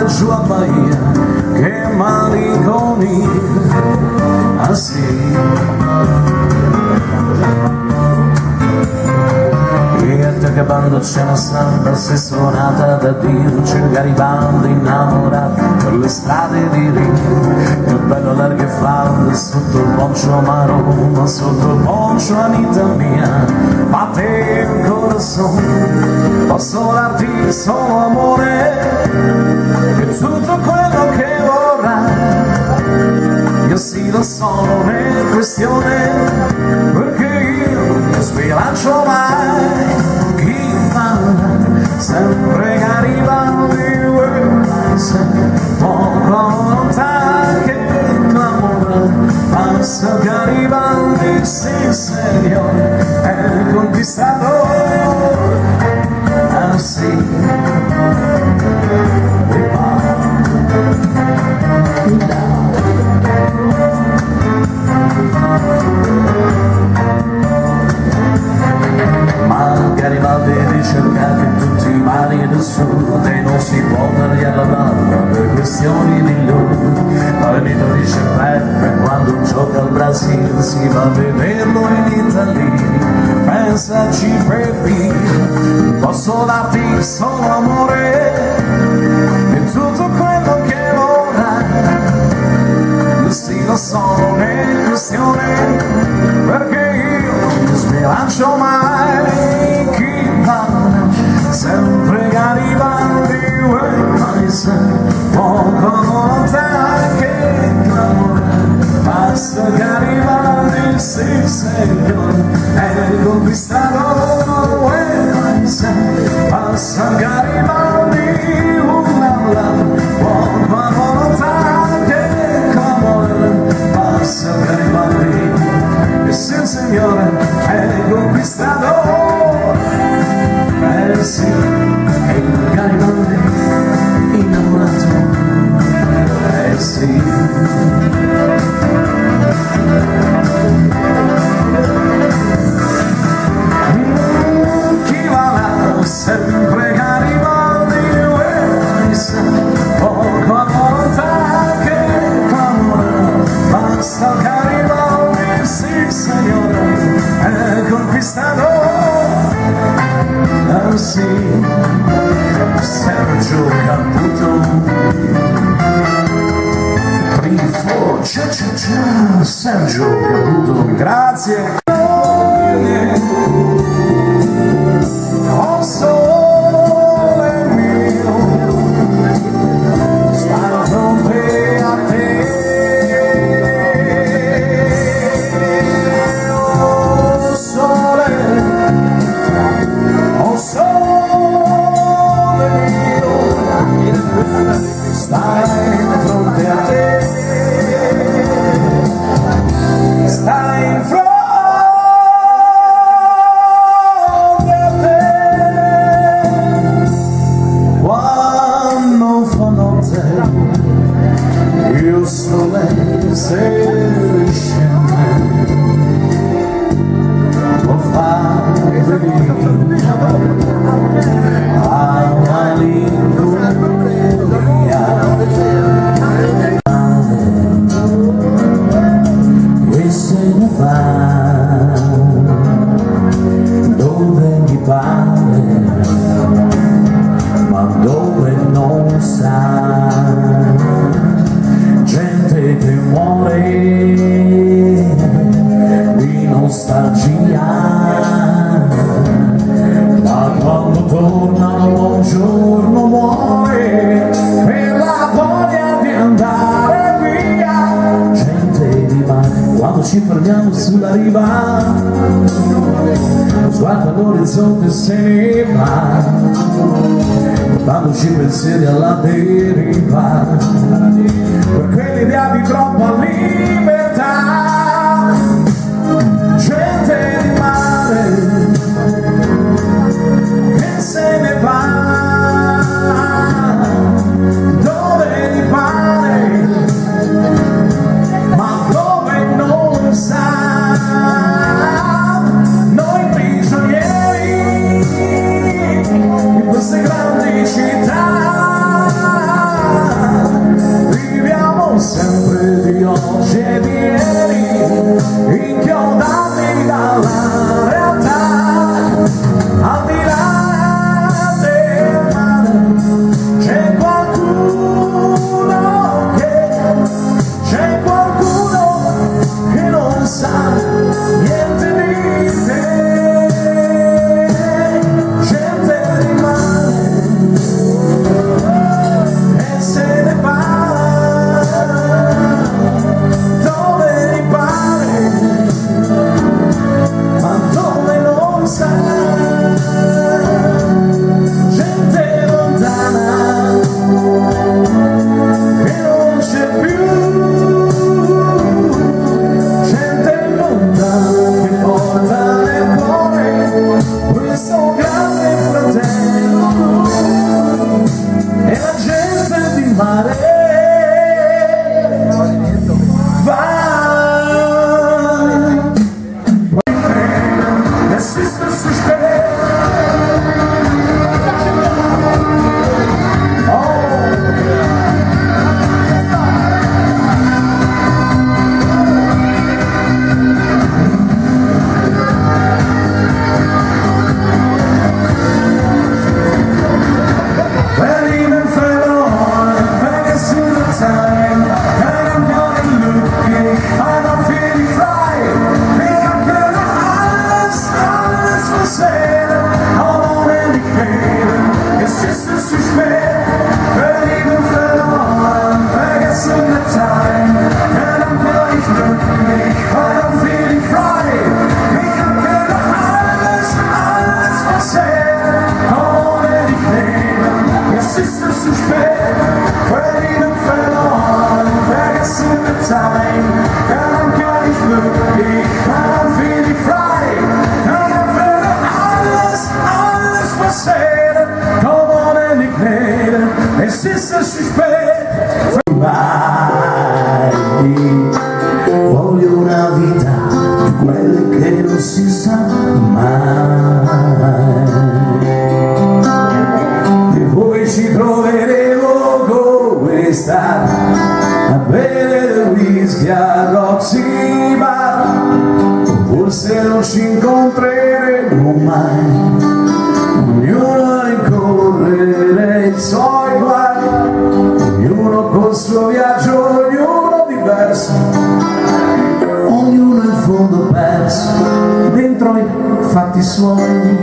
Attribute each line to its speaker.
Speaker 1: giù a Bahia, che malinconia, ah sì. Che bando c'è una santa, se suonata da Dio, c'è il Garibaldi innamorato per le strade di Rio, che bello larghe falde sotto il poncio Maroma, sotto il poncio Anita mia, batte il corazon, posso darti solo amore, e tutto quello che vorrai, io sì lo so, non è questione, perché io non sbilancio mai. Sempre Garibaldi, sempre poco lontano che clamora, passa Garibaldi, sì signore, è il conquistador, ah sì, ma Garibaldi ricercato in tutti i mari del sud e non si può dargli alla barba per questioni di lui. Palmito dice Peppe quando gioca al Brasile si va a vederlo in Italia, pensaci Peppi, posso darti solo amore e tutto quello che vorrai, io sì lo so, non è questione, perché io non sbilancio mai. Chi parla sempre Garibaldi, ma sempre poco lontano che clamore, passa Garibaldi, sì signore, è il conquistador, ma sempre passa Garibaldi, poco lontano che clamore, passa Garibaldi, sì signore, è il conquistador. Sì, è il Garibaldi innamorato, sì. Chi va là, sempre Garibaldi, poco a volta che clamora, basta Garibaldi, sì signore, è il conquistador. Ah sì, Sergio Caputo, 3, 4, cia, Sergio Caputo, grazie. Oh sole mio, starò fronte a te. Oh sole, stai di fronte a te, stai in fronte a te, quando fa notte il sole se scende, può fare venire a malinconia. E se ne va dove mi pare, ma dove non sa, gente che muore di nostalgia, ma quando tornano un giorno muore per la voglia di andare via. Gente rimane quando ci fermiamo sulla riva, lo sguardo all'orizzonte se ne va, portandoci pensieri alla deriva, per quell'idea di troppa libertà. Gente di mare che se ne va dove gli pare, ma dove non sa. Noi prigionieri in queste grandi città, esserci spento mai. Voglio una vita di quelle che non si sa mai. E poi ci troveremo come sta a bere whisky a Roxy Bar. Forse non ci incontreremo mai, ognuno a rincorrere i suoi guai, ognuno col suo viaggio, ognuno diverso, ognuno in fondo perso dentro i fatti suoi.